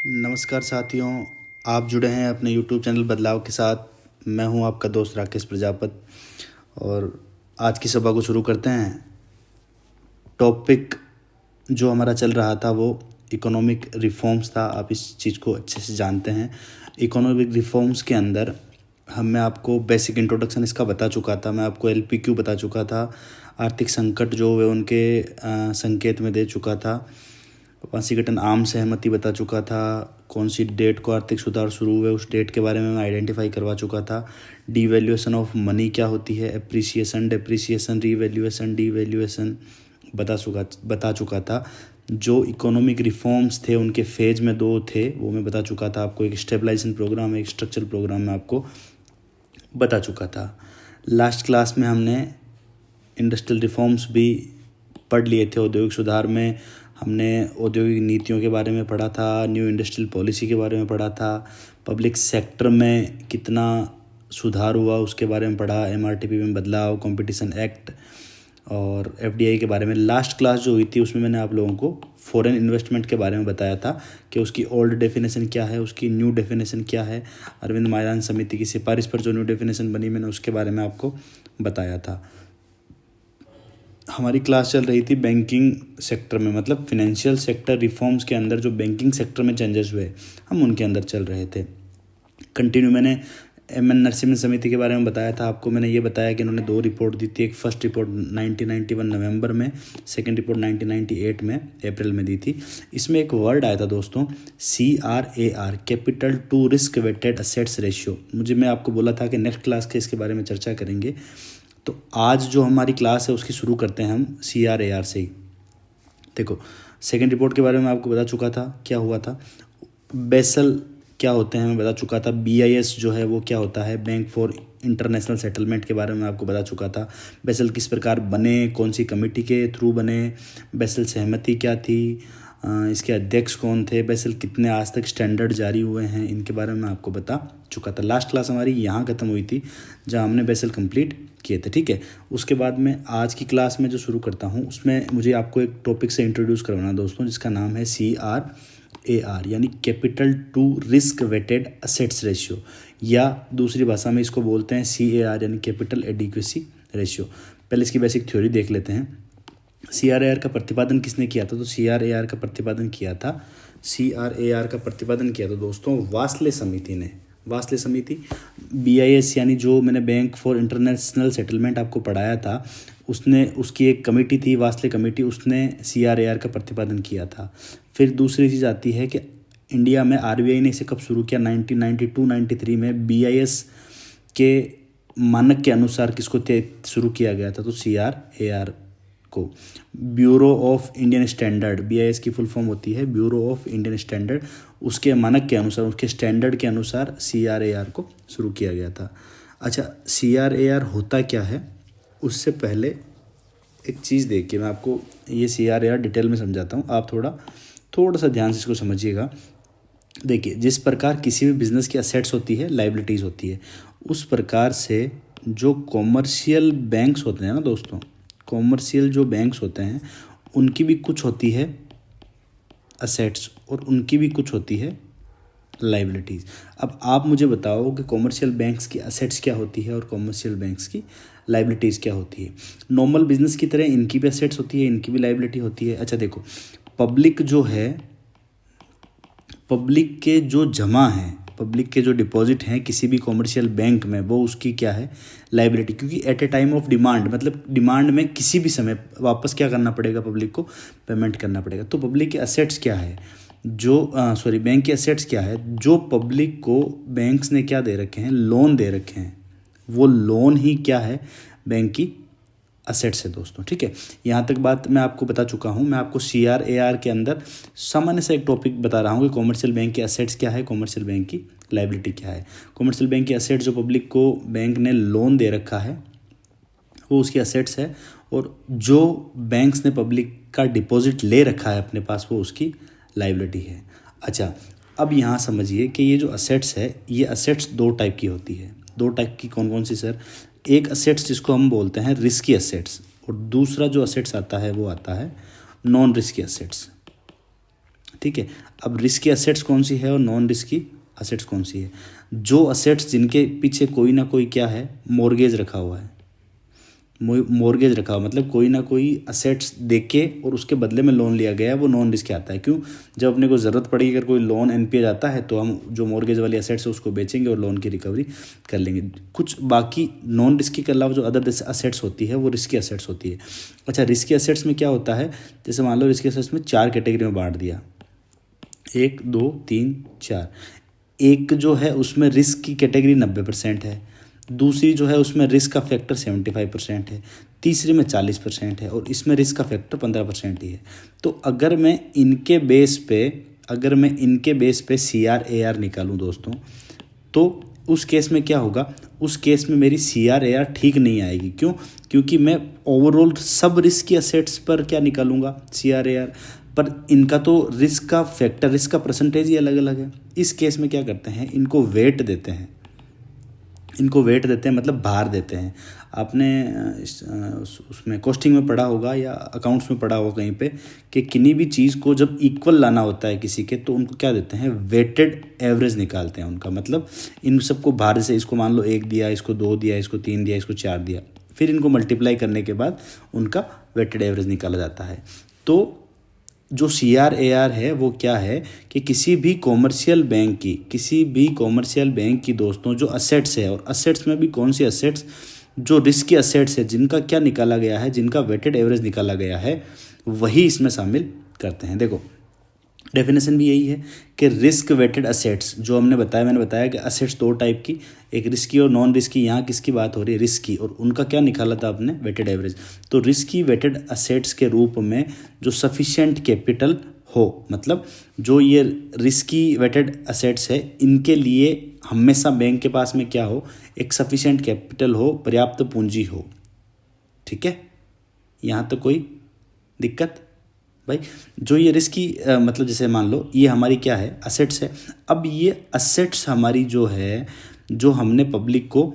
नमस्कार साथियों, आप जुड़े हैं अपने यूट्यूब चैनल बदलाव के साथ। मैं हूं आपका दोस्त राकेश प्रजापत और आज की सभा को शुरू करते हैं। टॉपिक जो हमारा चल रहा था वो इकोनॉमिक रिफॉर्म्स था। आप इस चीज़ को अच्छे से जानते हैं। इकोनॉमिक रिफॉर्म्स के अंदर मैं आपको बेसिक इंट्रोडक्शन इसका बता चुका था। मैं आपको एलपीक्यू बता चुका था। आर्थिक संकट जो वे उनके संकेत में दे चुका था। वाशिंगटन आम सहमति बता चुका था। कौन सी डेट को आर्थिक सुधार शुरू हुए उस डेट के बारे में मैं आइडेंटिफाई करवा चुका था। डीवैल्यूएशन ऑफ मनी क्या होती है, एप्रिसिएशन, डेप्रिसिएशन, रीवैल्यूएशन, डीवैल्यूएशन बता चुका था। जो इकोनॉमिक रिफॉर्म्स थे उनके फेज में दो थे वो मैं बता चुका था आपको। एक स्टेबलाइजेशन प्रोग्राम, एक स्ट्रक्चरल प्रोग्राम में आपको बता चुका था। लास्ट क्लास में हमने इंडस्ट्रियल रिफॉर्म्स भी पढ़ लिए थे। औद्योगिक सुधार में हमने औद्योगिक नीतियों के बारे में पढ़ा था, न्यू इंडस्ट्रियल पॉलिसी के बारे में पढ़ा था, पब्लिक सेक्टर में कितना सुधार हुआ उसके बारे में पढ़ा, एमआरटीपी में बदलाव, कंपटीशन एक्ट और एफडीआई के बारे में। लास्ट क्लास जो हुई थी उसमें मैंने आप लोगों को फॉरेन इन्वेस्टमेंट के बारे में बताया था कि उसकी ओल्ड डेफिनेशन क्या है, उसकी न्यू डेफिनेशन क्या है। अरविंद माइलान समिति की सिफारिश पर जो न्यू डेफिनेशन बनी मैंने उसके बारे में आपको बताया था। हमारी क्लास चल रही थी बैंकिंग सेक्टर में, मतलब फिनेंशियल सेक्टर रिफॉर्म्स के अंदर जो बैंकिंग सेक्टर में चेंजेस हुए हम उनके अंदर चल रहे थे। कंटिन्यू मैंने एम एन नरसिम्हा समिति के बारे में बताया था आपको। मैंने ये बताया कि इन्होंने 2 रिपोर्ट दी थी। एक फर्स्ट रिपोर्ट 1991 नवंबर में, सेकंड रिपोर्ट 1998 में अप्रैल में दी थी। इसमें एक वर्ड आया था दोस्तों, CRAR, capital to risk weighted assets ratio. मैं आपको बोला था कि नेक्स्ट क्लास के इसके बारे में चर्चा करेंगे। तो आज जो हमारी क्लास है उसकी शुरू करते हैं हम CRAR से ही। देखो, सेकंड रिपोर्ट के बारे में आपको बता चुका था क्या हुआ था। बेसल क्या होते हैं मैं बता चुका था। BIS जो है वो क्या होता है, बैंक फॉर इंटरनेशनल सेटलमेंट के बारे में आपको बता चुका था। बेसल किस प्रकार बने, कौन सी कमेटी के थ्रू बने, बेसल सहमति क्या थी, इसके अध्यक्ष कौन थे, बेसल कितने आज तक स्टैंडर्ड जारी हुए हैं, इनके बारे में आपको बता चुका था। लास्ट क्लास हमारी यहाँ ख़त्म हुई थी जहाँ हमने बेसल कंप्लीट किए थे, ठीक है। उसके बाद में आज की क्लास में जो शुरू करता हूँ उसमें मुझे आपको एक टॉपिक से इंट्रोड्यूस करवाना दोस्तों, जिसका नाम है CRAR यानी capital to risk weighted assets ratio, या दूसरी भाषा में इसको बोलते हैं CAR यानी कैपिटल एडिक्वेसी रेशियो। पहले इसकी बेसिक थ्योरी देख लेते हैं। CRAR का प्रतिपादन किसने किया था? तो CRAR का प्रतिपादन किया था दोस्तों वास्ले समिति ने। वास्ले समिति, BIS यानी जो मैंने बैंक फॉर इंटरनेशनल सेटलमेंट आपको पढ़ाया था उसने, उसकी एक कमेटी थी वास्ले कमेटी, उसने CRAR का प्रतिपादन किया था। फिर दूसरी चीज़ आती है कि इंडिया में RBI ने इसे कब शुरू किया? 1992-93 में BIS के मानक के अनुसार किसको शुरू किया गया था? तो CRAR को। Bureau of Indian standard, BIS की फुल फॉर्म होती है ब्यूरो ऑफ इंडियन स्टैंडर्ड, उसके मानक के अनुसार, उसके स्टैंडर्ड के अनुसार CRAR को शुरू किया गया था। अच्छा, CRAR होता क्या है उससे पहले एक चीज़ देखिए, मैं आपको ये CRAR डिटेल में समझाता हूँ। आप थोड़ा सा ध्यान से इसको समझिएगा। देखिए, जिस प्रकार किसी भी बिजनेस की असेट्स होती है, लाइबिलिटीज़ होती है, उस प्रकार से जो कॉमर्शियल बैंक्स होते हैं ना दोस्तों, कॉमर्शियल जो बैंक्स होते हैं उनकी भी कुछ होती है असेट्स और उनकी भी कुछ होती है लाइबिलिटीज़। अब आप मुझे बताओ कि कॉमर्शियल बैंक्स की असेट्स क्या होती है और कॉमर्शियल बैंक्स की लाइबिलिटीज़ क्या होती है। नॉर्मल बिजनेस की तरह इनकी भी असेट्स होती है, इनकी भी लाइबिलिटी होती है। अच्छा देखो, पब्लिक जो है, पब्लिक के जो जमा हैं, पब्लिक के जो डिपॉजिट हैं किसी भी कॉमर्शियल बैंक में, वो उसकी क्या है? लाइबिलिटी। क्योंकि at a time of demand, मतलब डिमांड में किसी भी समय वापस क्या करना पड़ेगा? पब्लिक को पेमेंट करना पड़ेगा। तो पब्लिक के असेट्स क्या है? बैंक के असेट्स क्या है? जो पब्लिक को बैंक्स ने क्या दे रखे हैं? लोन दे रखे हैं। वो लोन ही क्या है? बैंक की असेट्स है दोस्तों, ठीक है। यहाँ तक बात मैं आपको बता चुका हूँ। मैं आपको CRAR के अंदर सामान्य से एक टॉपिक बता रहा हूँ कि कॉमर्शियल बैंक के असेट्स क्या है, कॉमर्शियल बैंक की लाइबिलिटी क्या है। कॉमर्शियल बैंक की असेट्स, जो पब्लिक को बैंक ने लोन दे रखा है वो उसकी असेट्स है, और जो बैंक्स ने पब्लिक का डिपॉजिट ले रखा है अपने पास वो उसकी लाइबिलिटी है। अच्छा, अब यहाँ समझिए कि ये जो असेट्स है, ये असेट्स 2 टाइप की होती है। 2 टाइप की कौन कौन सी सर? एक असेट्स जिसको हम बोलते हैं रिस्की असेट्स, और दूसरा जो असेट्स आता है वो आता है नॉन रिस्की असेट्स, ठीक है। अब रिस्की असेट्स कौन सी है और नॉन रिस्की असेट्स कौन सी है? जो असेट्स जिनके पीछे कोई ना कोई क्या है, मॉर्गेज रखा हुआ है, मॉर्गेज रखा हुआ मतलब कोई ना कोई असेट्स देके और उसके बदले में लोन लिया गया है, वो नॉन रिस्की आता है। क्यों? जब अपने को ज़रूरत पड़ेगी, अगर कोई लोन एनपीए जाता है तो हम जो मॉर्गेज वाली असेट्स है उसको बेचेंगे और लोन की रिकवरी कर लेंगे। कुछ बाकी नॉन रिस्की के अलावा जो अदर असेट्स होती है वो रिस्की असेट्स होती है। अच्छा, रिस्की असेट्स में क्या होता है? जैसे मान लो रिस्की असेट्स में 4 कैटेगरी में बांट दिया, 1 2 3 4। एक जो है उसमें रिस्क की कैटेगरी 90% है, दूसरी जो है उसमें रिस्क का फैक्टर 75% है, तीसरी में 40% है और इसमें रिस्क का फैक्टर 15% ही है। तो अगर मैं इनके बेस पे CRAR निकालूं दोस्तों, तो उस केस में क्या होगा? उस केस में मेरी CRAR ठीक नहीं आएगी। क्यों? क्योंकि मैं ओवरऑल सब रिस्क की असेट्स पर क्या निकालूंगा? CRAR, पर इनका तो रिस्क का फैक्टर, रिस्क का परसेंटेज ही अलग अलग है। इस केस में क्या करते हैं? इनको वेट देते हैं, मतलब भार देते हैं। आपने उसमें कॉस्टिंग में पढ़ा होगा या अकाउंट्स में पढ़ा होगा कहीं पे कि किन्हीं भी चीज़ को जब इक्वल लाना होता है किसी के, तो उनको क्या देते हैं? वेटेड एवरेज निकालते हैं उनका। मतलब इन सबको भार से, इसको मान लो 1 दिया, इसको 2 दिया, इसको 3 दिया, इसको 4 दिया, फिर इनको मल्टीप्लाई करने के बाद उनका वेटेड एवरेज निकाला जाता है। तो जो CRAR है वो क्या है कि किसी भी कॉमर्शियल बैंक की दोस्तों जो असेट्स है, और असेट्स में भी कौन सी असेट्स? जो रिस्की असेट्स है, जिनका क्या निकाला गया है, जिनका वेटेड एवरेज निकाला गया है, वही इसमें शामिल करते हैं। देखो, डेफिनेशन भी यही है कि रिस्क वेटेड असेट्स जो मैंने बताया कि असेट्स 2 टाइप की, एक रिस्की और नॉन रिस्की। यहाँ किसकी बात हो रही है? रिस्की। और उनका क्या निकाला था आपने? Weighted average. तो रिस्की वेटेड असेट्स के रूप में जो सफिशिएंट कैपिटल हो, मतलब जो ये रिस्की वेटेड असेट्स है, इनके लिए हमेशा बैंक के पास में क्या हो? एक सफिशिएंट कैपिटल हो, पर्याप्त पूंजी हो। ठीक है, यहाँ तो कोई दिक्कत भाई? जो ये रिस्की मतलब जैसे मान लो ये हमारी क्या है? असेट्स है। अब ये असेट्स हमारी जो है, जो हमने पब्लिक को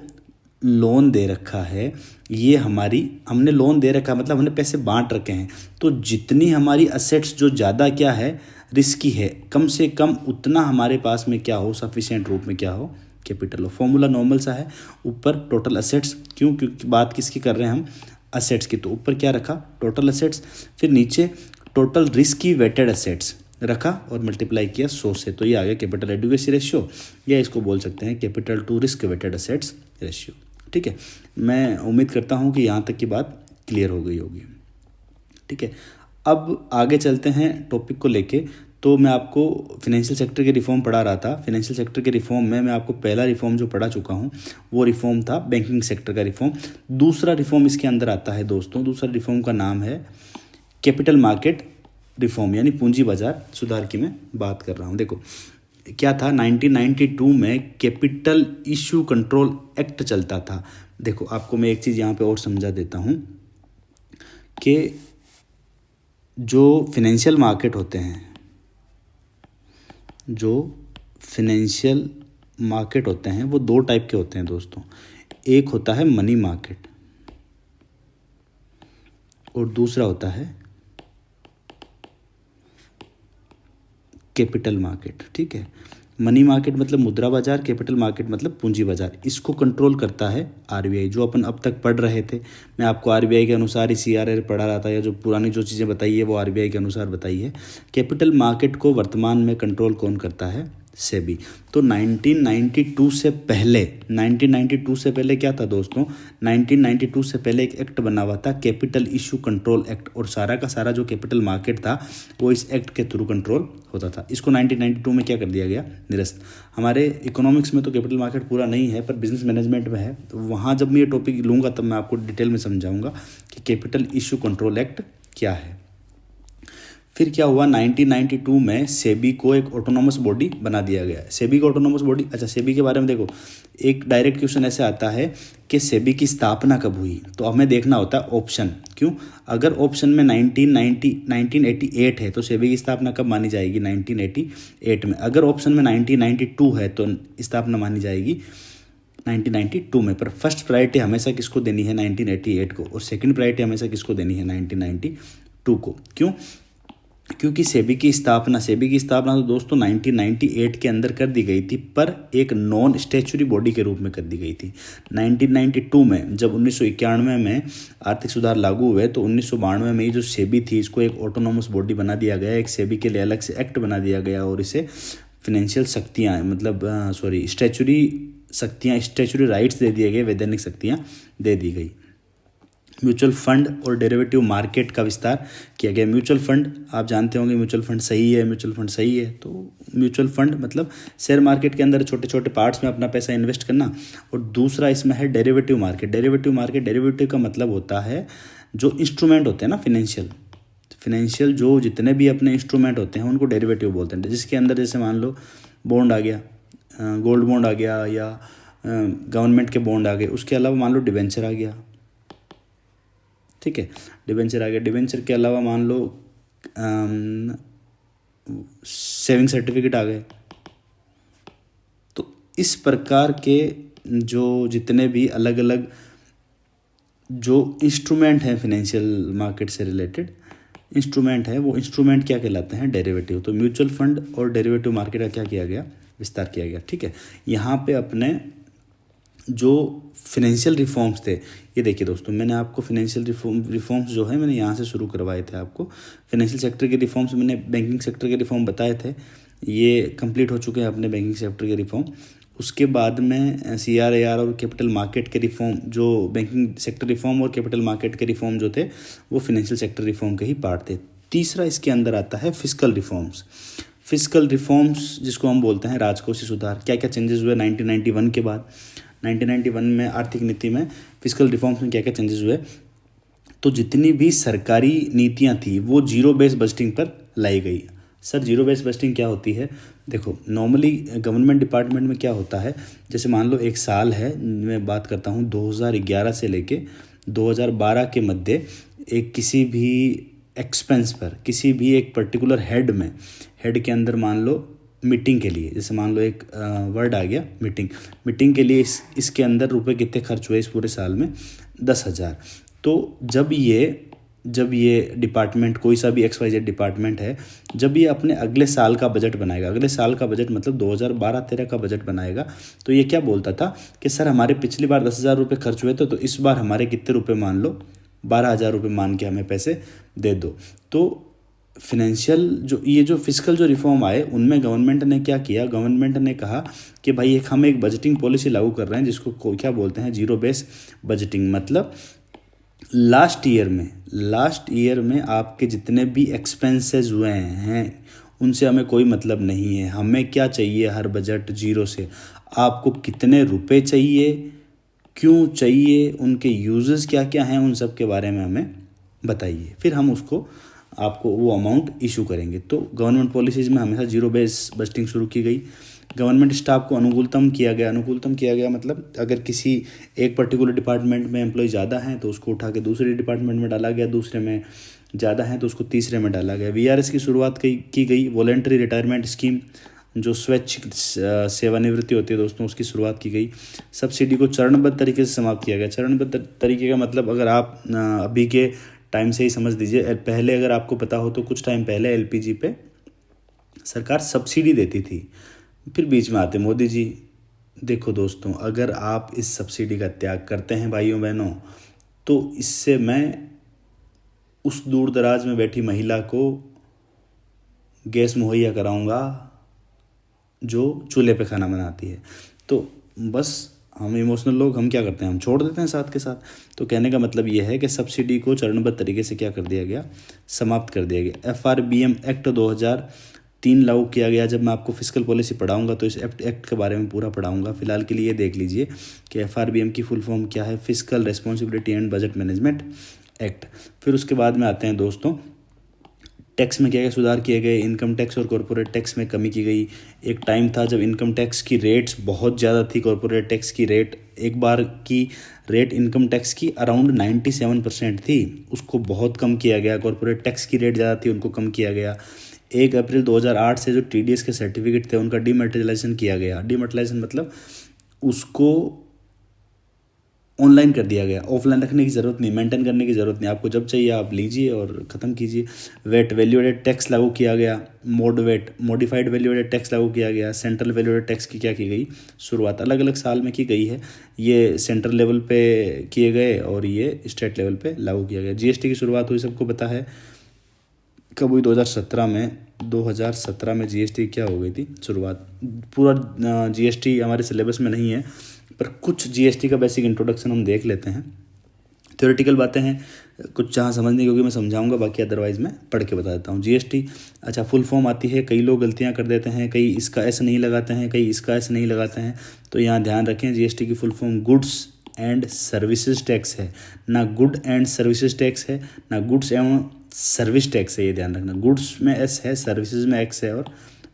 लोन दे रखा है, ये हमने लोन दे रखा मतलब हमने पैसे बांट रखे हैं। तो जितनी हमारी असेट्स जो ज़्यादा क्या है? रिस्की है, कम से कम उतना हमारे पास में क्या हो? सफिशिएंट रूप में क्या हो? कैपिटल हो। फॉर्मूला नॉर्मल सा है, ऊपर टोटल असेट्स। क्यों? क्योंकि बात किसकी कर रहे हैं हम? असेट्स की। तो ऊपर क्या रखा? टोटल असेट्स, फिर नीचे टोटल रिस्की वेटेड असेट्स रखा और मल्टीप्लाई किया 100 से, तो ये आ गया कैपिटल एडिक्वेसी रेशियो, या इसको बोल सकते हैं capital to risk weighted assets ratio. ठीक है, मैं उम्मीद करता हूँ कि यहाँ तक की बात क्लियर हो गई होगी। ठीक है, अब आगे चलते हैं टॉपिक को लेके। तो मैं आपको फिनेंशियल सेक्टर के रिफॉर्म पढ़ा रहा था। फिनेंशियल सेक्टर के रिफॉर्म में मैं आपको पहला रिफॉर्म जो पढ़ा चुका हूँ वो रिफॉर्म था बैंकिंग सेक्टर का रिफॉर्म। दूसरा रिफॉर्म इसके अंदर आता है दोस्तों, दूसरा रिफॉर्म का नाम है कैपिटल मार्केट रिफॉर्म, यानी पूंजी बाजार सुधार की मैं बात कर रहा हूँ। देखो क्या था, 1992 में कैपिटल इशू कंट्रोल एक्ट चलता था। देखो आपको मैं एक चीज़ यहाँ पे और समझा देता हूँ कि जो फिनेंशियल मार्केट होते हैं, वो 2 टाइप के होते हैं दोस्तों। एक होता है मनी मार्केट और दूसरा होता है कैपिटल मार्केट। ठीक है, मनी मार्केट मतलब मुद्रा बाजार, कैपिटल मार्केट मतलब पूंजी बाजार। इसको कंट्रोल करता है RBI, जो अपन अब तक पढ़ रहे थे। मैं आपको RBI के अनुसार ही CRAR पढ़ा रहा था, या जो पुरानी जो चीज़ें बताई है वो RBI के अनुसार बताई है। कैपिटल मार्केट को वर्तमान में कंट्रोल कौन करता है? सेबी। तो 1992 से पहले क्या था दोस्तों? 1992 से पहले एक एक्ट बना हुआ था, कैपिटल इशू कंट्रोल एक्ट, और सारा का सारा जो कैपिटल मार्केट था वो इस एक्ट के थ्रू कंट्रोल होता था। इसको 1992 में क्या कर दिया गया? निरस्त। हमारे इकोनॉमिक्स में तो कैपिटल मार्केट पूरा नहीं है, पर बिजनेस मैनेजमेंट में है, तो वहाँ जब मैं ये टॉपिक लूँगा तब मैं आपको डिटेल में समझाऊंगा कि कैपिटल इशू कंट्रोल एक्ट क्या है। फिर क्या हुआ, 1992 में सेबी को एक ऑटोनॉमस बॉडी बना दिया गया है। सेबी को ऑटोनॉमस बॉडी, अच्छा सेबी के बारे में देखो, एक डायरेक्ट क्वेश्चन ऐसे आता है कि सेबी की स्थापना कब हुई, तो हमें देखना होता है ऑप्शन। क्यों? अगर ऑप्शन में 1988 है तो सेबी की स्थापना कब मानी जाएगी? 1988 में। अगर ऑप्शन में 1992 है तो स्थापना मानी जाएगी 1992 में। पर फर्स्ट प्रायोरिटी हमेशा किसको देनी है? 1988 को, और सेकंड प्रायोरिटी हमेशा किसको देनी है? 1992 को। क्यों? क्योंकि सेबी की स्थापना तो दोस्तों 1998 के अंदर कर दी गई थी, पर एक नॉन स्टैच्यूरी बॉडी के रूप में कर दी गई थी। 1992 में जब 1991 में आर्थिक सुधार लागू हुए तो 1992 में ये जो सेबी थी इसको एक ऑटोनोमस बॉडी बना दिया गया, एक सेबी के लिए अलग से एक्ट बना दिया गया और इसे फिनेंशियल शक्तियाँ मतलब स्टैच्यूरी राइट्स दे दिए गए, वैधानिक शक्तियाँ दे दी गई। म्यूचुअल फंड और डेरिवेटिव मार्केट का विस्तार किया गया। म्यूचुअल फंड आप जानते होंगे, म्यूचुअल फंड सही है तो म्यूचुअल फंड मतलब शेयर मार्केट के अंदर छोटे छोटे पार्ट्स में अपना पैसा इन्वेस्ट करना। और दूसरा इसमें है डेरिवेटिव मार्केट। डेरिवेटिव का मतलब होता है जो इंस्ट्रूमेंट होते हैं ना फिनेंशियल जो जितने भी अपने इंस्ट्रूमेंट होते हैं उनको डेरिवेटिव बोलते हैं, जिसके अंदर जैसे मान लो बॉन्ड आ गया, गोल्ड बॉन्ड आ गया या गवर्नमेंट के बॉन्ड आ गए, उसके अलावा मान लो डिबेंचर आ गया, ठीक है, डिबेंचर आ गया। डिबेंचर के अलावा मान लो सेविंग सर्टिफिकेट आ गए। तो इस प्रकार के जो जितने भी अलग अलग जो इंस्ट्रूमेंट हैं फिनेंशियल मार्केट से रिलेटेड इंस्ट्रूमेंट है, वो इंस्ट्रूमेंट क्या कहलाते हैं, डेरिवेटिव। तो म्यूचुअल फंड और डेरिवेटिव मार्केट का क्या किया गया, विस्तार किया गया, ठीक है। यहाँ पे अपने जो फिनेंशियल रिफॉर्म्स थे, ये देखिए दोस्तों, मैंने आपको फिनेंशियल रिफॉर्म्स जो है मैंने यहाँ से शुरू करवाए थे। आपको फिनेंशियल सेक्टर के रिफॉर्म्स मैंने बैंकिंग सेक्टर के रिफॉर्म बताए थे, ये कंप्लीट हो चुके हैं अपने बैंकिंग सेक्टर के रिफॉर्म। उसके बाद में CRAR और कैपिटल मार्केट के रिफॉर्म, जो बैंकिंग सेक्टर रिफॉर्म और कैपिटल मार्केट के रिफॉर्म जो थे वो फिनेंशियल सेक्टर रिफॉर्म के ही पार्ट थे। तीसरा इसके अंदर आता है फिस्कल रिफॉर्म्स जिसको हम बोलते हैं राजकोषीय सुधार। क्या क्या चेंजेस हुए 1991 के बाद, 1991 में आर्थिक नीति में फिस्कल रिफॉर्म्स में क्या क्या चेंजेस हुए। तो जितनी भी सरकारी नीतियां थी वो जीरो बेस बजटिंग पर लाई गई। सर जीरो बेस बजटिंग क्या होती है, देखो नॉर्मली गवर्नमेंट डिपार्टमेंट में क्या होता है, जैसे मान लो एक साल है, मैं बात करता हूँ 2011 से लेके 2012 के मध्य, एक किसी भी एक्सपेंस पर किसी भी एक पर्टिकुलर हेड के अंदर मान लो मीटिंग के लिए, जैसे मान लो एक वर्ड आ गया मीटिंग के लिए इसके अंदर रुपए कितने खर्च हुए इस पूरे साल में, 10,000। तो जब ये डिपार्टमेंट कोई सा भी XYZ डिपार्टमेंट है, जब ये अपने अगले साल का बजट बनाएगा, अगले साल का बजट मतलब 2012-13 का बजट बनाएगा, तो ये क्या बोलता था कि सर हमारे पिछली बार 10,000 रुपये खर्च हुए थे, तो इस बार हमारे कितने रुपये मान लो 12,000 रुपये मान के हमें पैसे दे दो। तो फिनेंशियल जो फिस्कल जो रिफॉर्म आए उनमें गवर्नमेंट ने क्या किया, गवर्नमेंट ने कहा कि भाई हम एक बजटिंग पॉलिसी लागू कर रहे हैं जिसको क्या बोलते हैं, जीरो बेस बजटिंग। मतलब लास्ट ईयर में आपके जितने भी एक्सपेंसेस हुए हैं उनसे हमें कोई मतलब नहीं है, हमें क्या चाहिए, हर बजट जीरो से आपको कितने रुपए चाहिए, क्यों चाहिए, उनके यूजेस क्या क्या हैं, उन सब के बारे में हमें बताइए, फिर हम आपको वो अमाउंट इशू करेंगे। तो गवर्नमेंट पॉलिसीज़ में हमेशा जीरो बेस बजटिंग शुरू की गई। गवर्नमेंट स्टाफ को अनुकूलतम किया गया मतलब अगर किसी एक पर्टिकुलर डिपार्टमेंट में एम्प्लॉय ज़्यादा हैं तो उसको उठा के दूसरे डिपार्टमेंट में डाला गया, दूसरे में ज़्यादा हैं तो उसको तीसरे में डाला गया। VRS की शुरुआत की गई, वॉलेंटरी रिटायरमेंट स्कीम, जो स्वैच्छिक सेवानिवृत्ति होती है दोस्तों, उसकी शुरुआत की गई। सब्सिडी को चरणबद्ध तरीके से समाप्त किया गया। चरणबद्ध तरीके का मतलब अगर आप अभी के टाइम से ही समझ दीजिए, पहले अगर आपको पता हो तो कुछ टाइम पहले LPG पे सरकार सब्सिडी देती थी, फिर बीच में आते मोदी जी। देखो दोस्तों, अगर आप इस सब्सिडी का त्याग करते हैं भाइयों बहनों, तो इससे मैं उस दूर दराज में बैठी महिला को गैस मुहैया कराऊंगा जो चूल्हे पे खाना बनाती है। तो बस हम इमोशनल लोग, हम क्या करते हैं, हम छोड़ देते हैं साथ के साथ। तो कहने का मतलब ये है कि सब्सिडी को चरणबद्ध तरीके से क्या कर दिया गया, समाप्त कर दिया गया। FRBM एक्ट 2003 लागू किया गया। जब मैं आपको फिस्कल पॉलिसी पढ़ाऊंगा तो इस एक्ट के बारे में पूरा पढ़ाऊंगा। फिलहाल के लिए देख लीजिए कि FRBM की फुल फॉर्म क्या है, fiscal responsibility and budget management act. फिर उसके बाद में आते हैं दोस्तों टैक्स में क्या क्या सुधार किए गए। इनकम टैक्स और कॉर्पोरेट टैक्स में कमी की गई। एक टाइम था जब इनकम टैक्स की रेट्स बहुत ज़्यादा थी, कॉर्पोरेट टैक्स की रेट, एक बार की रेट इनकम टैक्स की अराउंड 97% थी, उसको बहुत कम किया गया। कॉर्पोरेट टैक्स की रेट ज़्यादा थी, उनको कम किया गया। 1 अप्रैल 2008 से जो TDS के सर्टिफिकेट थे उनका डीमटेरियलाइजेशन किया गया। डीमटेरियलाइजेशन मतलब उसको ऑनलाइन कर दिया गया। ऑफलाइन रखने की ज़रूरत नहीं, मेंटेन करने की ज़रूरत नहीं, आपको जब चाहिए आप लीजिए और ख़त्म कीजिए। वेट वैल्यू एडेड टैक्स लागू किया गया। MODVAT modified value added tax लागू किया गया। सेंट्रल वैल्यू एडेड टैक्स की क्या की गई शुरुआत, अलग अलग साल में की गई है। ये सेंट्रल लेवल पे किए गए और ये स्टेट लेवल पे लागू किया गया। जीएसटी की शुरुआत हुई सबको पता है कब हुई, 2017 में जीएसटी क्या हो गई थी शुरुआत। पूरा जीएसटी हमारे सिलेबस में नहीं है, पर कुछ जीएसटी का बेसिक इंट्रोडक्शन हम देख लेते हैं। थ्योरेटिकल बातें हैं कुछ जहाँ समझने की होगी मैं समझाऊंगा, बाकी अदरवाइज मैं पढ़ के बता देता हूँ। जीएसटी अच्छा फुल फॉर्म आती है, कई लोग गलतियाँ कर देते हैं, कई इसका एस नहीं लगाते हैं, कई इसका एस नहीं लगाते हैं, तो यहाँ ध्यान रखें जीएसटी की full form goods and services tax है, ना गुड एंड सर्विसेज टैक्स है, ना गुड्स एवं सर्विस टैक्स है। ये ध्यान रखना, गुड्स में एस है, सर्विसेज में एक्स है और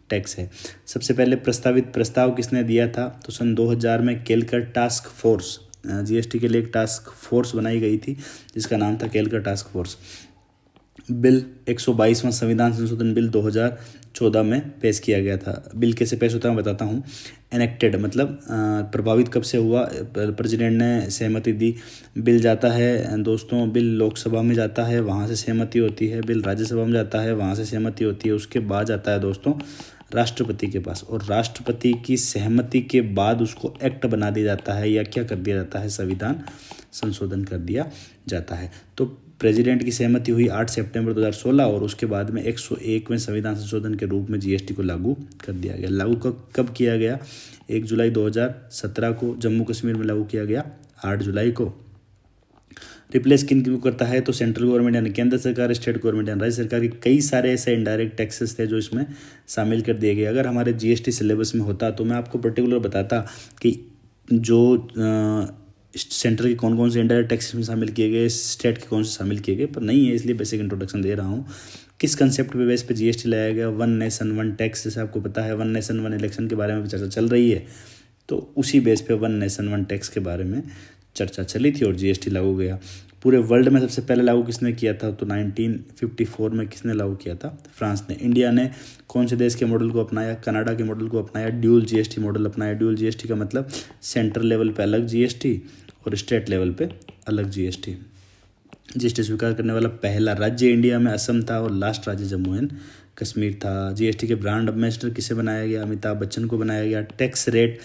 टैक्स है। सबसे पहले प्रस्ताव किसने दिया था, तो सन 2000 में केलकर टास्क फोर्स, जीएसटी के लिए एक टास्क फोर्स बनाई गई थी जिसका नाम था केलकर टास्क फोर्स। बिल 122वां संविधान संशोधन बिल 2014 में पेश किया गया था। बिल कैसे पेश होता है मैं बताता हूँ। एनेक्टेड मतलब प्रभावित कब से हुआ, प्रेसिडेंट ने सहमति दी। बिल जाता है दोस्तों, बिल लोकसभा में जाता है, वहाँ से सहमति होती है। बिल राज्यसभा में जाता है, वहाँ से सहमति होती है। उसके बाद जाता है दोस्तों राष्ट्रपति के पास, और राष्ट्रपति की सहमति के बाद उसको एक्ट बना दिया जाता है, या क्या कर दिया जाता है, संविधान संशोधन कर दिया जाता है। तो प्रेसिडेंट की सहमति हुई 8 सितंबर 2016 और उसके बाद में 101वें संविधान संशोधन के रूप में जीएसटी को लागू कर दिया गया। लागू कब किया गया, 1 जुलाई 2017 को। जम्मू कश्मीर में लागू किया गया 8 जुलाई को। रिप्लेस किन को करता है, तो सेंट्रल गवर्नमेंट यानी केंद्र सरकार, स्टेट गवर्नमेंट यानी राज्य सरकार की कई सारे ऐसे इनडायरेक्ट टैक्सेस थे जो इसमें शामिल कर दिए गए। अगर हमारे जीएसटी सिलेबस में होता तो मैं आपको पर्टिकुलर बताता कि जो सेंट्रल के कौन कौन से इनडायरेक्ट टैक्स में शामिल किए गए, स्टेट के कौन से शामिल किए गए, पर नहीं है, इसलिए बेसिक इंट्रोडक्शन दे रहा हूँ। किस कंसेप्ट पे बेस पे जीएसटी लाया गया, वन नेशन वन टैक्स, जैसे आपको पता है वन नेशन वन इलेक्शन के बारे में चर्चा चल रही है, तो उसी बेस पे वन नेशन वन टैक्स के बारे में चर्चा चली थी और जीएसटी लागू गया। पूरे वर्ल्ड में सबसे पहले लागू किसने किया था, तो 1954 में किसने लागू किया था, फ्रांस ने। इंडिया ने कौन से देश के मॉडल को अपनाया, कनाडा के मॉडल को अपनाया, ड्यूल जीएसटी मॉडल अपनाया। ड्यूल जीएसटी का मतलब सेंट्रल लेवल पे अलग जीएसटी और स्टेट लेवल पे अलग जीएसटी। जीएसटी स्वीकार करने वाला पहला राज्य इंडिया में असम था और लास्ट राज्य जम्मू एंड कश्मीर था। जीएसटी के ब्रांड एम्बेसडर किसे बनाया गया, अमिताभ बच्चन को बनाया गया। टैक्स रेट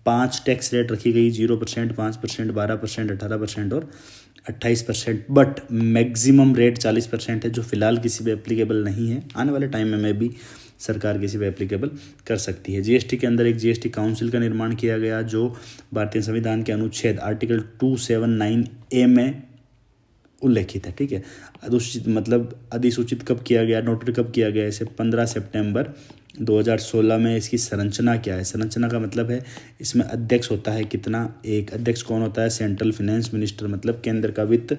5 टैक्स रेट रखी गई, 0%, 5%, 12%, 18% और 28%, बट मैक्सिमम रेट 40% है, जो फिलहाल किसी पे एप्लीकेबल नहीं है। आने वाले टाइम में भी सरकार किसी पे एप्लीकेबल कर सकती है। जीएसटी के अंदर एक जीएसटी काउंसिल का निर्माण किया गया जो भारतीय संविधान के अनुच्छेद आर्टिकल 279A में उल्लेखित है। ठीक है, अधिसूचित कब किया गया, नोटरी कब किया गया इसे, 15 सितंबर 2016 में। इसकी संरचना क्या है, संरचना का मतलब है इसमें अध्यक्ष होता है कितना, एक अध्यक्ष कौन होता है, सेंट्रल फाइनेंस मिनिस्टर मतलब केंद्र का वित्त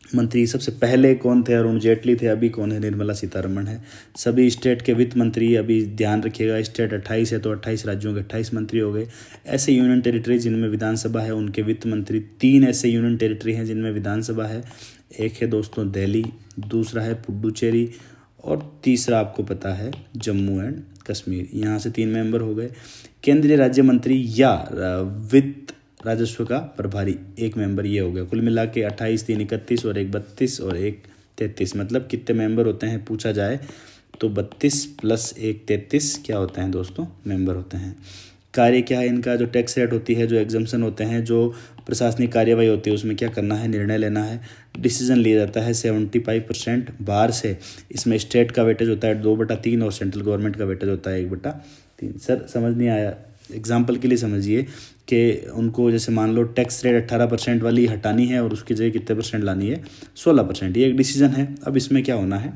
मंत्री। सबसे पहले कौन थे, अरुण जेटली थे, अभी कौन है, निर्मला सीतारमण है। सभी स्टेट के वित्त मंत्री, अभी ध्यान रखिएगा स्टेट 28 है तो 28 राज्यों के 28 मंत्री हो गए। ऐसे यूनियन टेरिटरी जिनमें विधानसभा है उनके वित्त मंत्री, 3 ऐसे यूनियन टेरिटरी हैं जिनमें विधानसभा है। एक है दोस्तों दिल्ली, दूसरा है पुडुचेरी और तीसरा आपको पता है जम्मू एंड कश्मीर। यहाँ से 3 मेंबर हो गए। केंद्रीय राज्य मंत्री या वित्त राजस्व का प्रभारी 1 मेंबर, ये हो गया। कुल मिला के 28, 3, 31 और 1 32 और 1 33, मतलब कितने मेंबर होते हैं पूछा जाए तो 32 + 1 33 क्या होते हैं दोस्तों, मेंबर होते हैं। कार्य क्या है इनका, जो टैक्स रेट होती है, जो एग्जम्पशन होते हैं, जो प्रशासनिक कार्यवाही होती है उसमें क्या करना है, निर्णय लेना है। डिसीजन लिया जाता है 75% बाहर से। इसमें स्टेट का वेटेज होता है 2/3 और सेंट्रल गवर्नमेंट का वेटेज होता है 1/3। सर समझ नहीं आया, एग्जाम्पल के लिए समझिए कि उनको जैसे मान लो टैक्स रेट 18% वाली हटानी है और उसकी जगह कितने % लानी है, 16%। ये एक डिसीजन है। अब इसमें क्या होना है,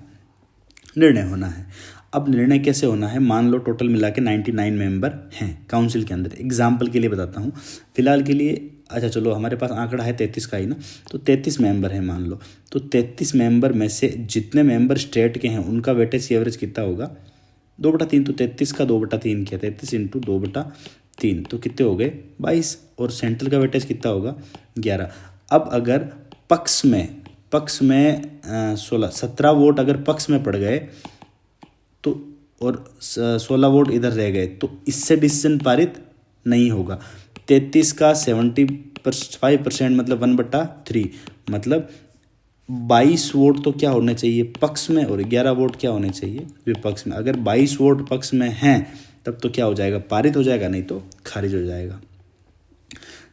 निर्णय होना है। अब निर्णय कैसे होना है, मान लो टोटल मिला के 99 मेंबर हैं काउंसिल के अंदर। एग्जाम्पल के लिए बताता हूँ, फिलहाल के लिए अच्छा चलो हमारे पास आंकड़ा है 33 का ही ना, तो 33 मेंबर हैं मान लो। तो 33 मेंबर में से जितने मेंबर स्टेट के हैं उनका वेटेज एवरेज कितना होगा, 2/3। तो 33 का 2/3 किया, 33 × 2/3 तो कितने हो गए 22। और सेंट्रल का वेटेज कितना होगा 11। अब अगर पक्ष में 17 वोट अगर पक्ष में पड़ गए तो और 16 वोट इधर रह गए तो इससे डिसीजन पारित नहीं होगा। 33 का 75% मतलब 1/3, मतलब 22 वोट तो क्या होने चाहिए पक्ष में और 11 वोट क्या होने चाहिए विपक्ष में। अगर 22 वोट पक्ष में हैं तब तो क्या हो जाएगा, पारित हो जाएगा, नहीं तो खारिज हो जाएगा।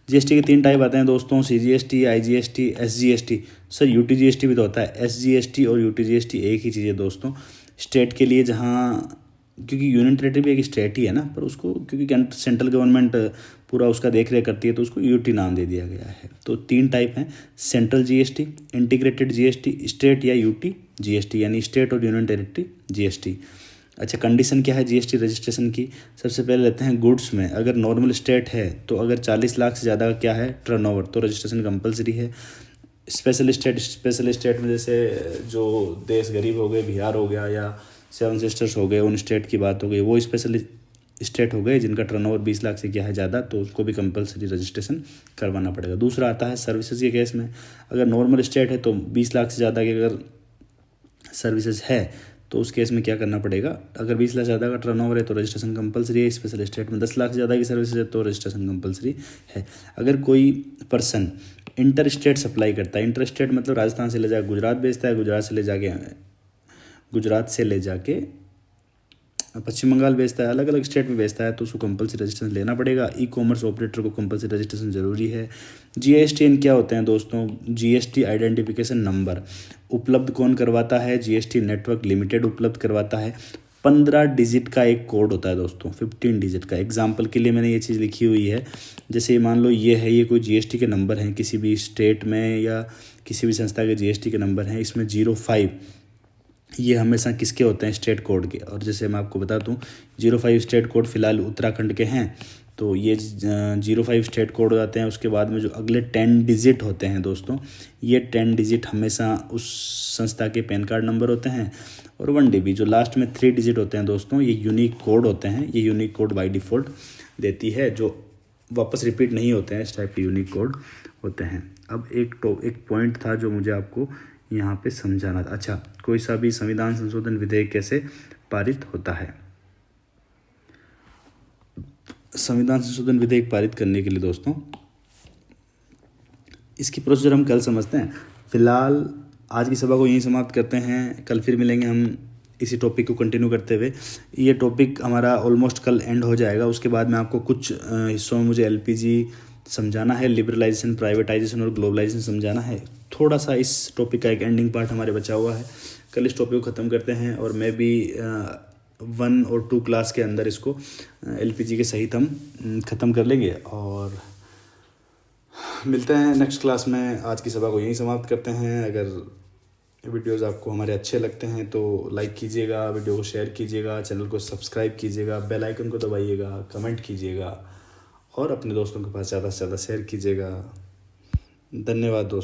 जीएसटी के 3 टाइप आते हैं दोस्तों, CGST, IGST, SGST. Sir UTGST भी तो होता है। एसजीएसटी और यूटीजीएसटी एक ही चीज़ है दोस्तों। स्टेट के लिए जहाँ, क्योंकि यूनियन टेरेटरी भी एक स्टेट ही है ना, पर उसको क्योंकि सेंट्रल गवर्नमेंट पूरा उसका देख रेख करती है तो उसको यूटी नाम दे दिया गया है। तो 3 टाइप हैं, central GST, integrated GST, state या यूटी जीएसटी, यानी स्टेट और यूनियन टेरेटरी जीएसटी। अच्छा, कंडीशन क्या है जीएसटी रजिस्ट्रेशन की? सबसे पहले लेते हैं गुड्स में। अगर नॉर्मल स्टेट है तो अगर 40 लाख से ज़्यादा का क्या है टर्नओवर, तो रजिस्ट्रेशन कंपलसरी है। स्पेशल स्टेट में जैसे जो देश गरीब हो गए, बिहार हो गया या 7 सिस्टर्स हो गए, उन स्टेट की बात हो गई, वो स्पेशल स्टेट हो गए जिनका टर्नओवर 20 लाख से क्या है ज़्यादा, तो उसको भी कंपलसरी रजिस्ट्रेशन करवाना पड़ेगा। दूसरा आता है सर्विसेज के केस में। अगर नॉर्मल स्टेट है तो 20 लाख से ज़्यादा की अगर सर्विसेज है तो उस केस में क्या करना पड़ेगा, अगर 20 लाख से ज़्यादा का टर्नओवर है तो रजिस्ट्रेशन कंपलसरी है। स्पेशल स्टेट में 10 लाख से ज़्यादा की सर्विसेज है तो रजिस्ट्रेशन कंपलसरी है। अगर कोई पर्सन इंटर स्टेट सप्लाई करता है, इंटर स्टेट मतलब राजस्थान से ले जाकर गुजरात बेचता है, गुजरात से ले जाके पश्चिम बंगाल बेचता है, अलग अलग स्टेट में बेचता है, तो उसको कंपलसरी रजिस्ट्रेशन लेना पड़ेगा। ई कॉमर्स ऑपरेटर को कंपलसरी रजिस्ट्रेशन जरूरी है। जीएसटीएन क्या होते हैं दोस्तों? जीएसटी आइडेंटिफिकेशन नंबर उपलब्ध कौन करवाता है? जीएसटी नेटवर्क लिमिटेड उपलब्ध करवाता है। 15 डिजिट का एक कोड होता है दोस्तों, 15 डिजिट का। एग्जाम्पल के लिए मैंने ये चीज़ लिखी हुई है, जैसे मान लो ये कोई जीएसटी के नंबर हैं किसी भी स्टेट में या किसी भी संस्था के जीएसटी के नंबर हैं, इसमें 05 ये हमेशा किसके होते हैं? स्टेट कोड के। और जैसे मैं आपको बता दूं 05 स्टेट कोड फिलहाल उत्तराखंड के हैं, तो ये 05 स्टेट कोड हो जाते हैं। उसके बाद में जो अगले 10 डिजिट होते हैं दोस्तों, ये 10 डिजिट हमेशा उस संस्था के पैन कार्ड नंबर होते हैं। और 1 DB जो लास्ट में 3 डिजिट होते हैं दोस्तों, ये यूनिक कोड होते हैं। ये यूनिक कोड बाय डिफ़ॉल्ट देती है, जो वापस रिपीट नहीं होते हैं, इस टाइप के यूनिक कोड होते हैं। अब एक पॉइंट था जो मुझे आपको यहाँ पे समझाना था। अच्छा, कोई सा भी संविधान संशोधन विधेयक कैसे पारित होता है? संविधान संशोधन विधेयक पारित करने के लिए दोस्तों इसकी प्रोसीजर हम कल समझते हैं। फिलहाल आज की सभा को यहीं समाप्त करते हैं, कल फिर मिलेंगे हम इसी टॉपिक को कंटिन्यू करते हुए। ये टॉपिक हमारा ऑलमोस्ट कल एंड हो जाएगा। उसके बाद में आपको कुछ हिस्सों में मुझे एलपीजी समझाना है, लिबरलाइजेशन, प्राइवेटाइजेशन और ग्लोबलाइजेशन समझाना है। थोड़ा सा इस टॉपिक का एक एंडिंग पार्ट हमारे बचा हुआ है, कल इस टॉपिक को ख़त्म करते हैं और मैं भी 1 और 2 क्लास के अंदर इसको एलपीजी के सहित हम ख़त्म कर लेंगे और मिलते हैं नेक्स्ट क्लास में। आज की सभा को यहीं समाप्त करते हैं। अगर वीडियोस आपको हमारे अच्छे लगते हैं तो लाइक कीजिएगा, वीडियो को शेयर कीजिएगा, चैनल को सब्सक्राइब कीजिएगा, बेल आइकन को दबाइएगा, कमेंट कीजिएगा और अपने दोस्तों के पास ज़्यादा से ज़्यादा शेयर कीजिएगा। धन्यवाद दोस्तों।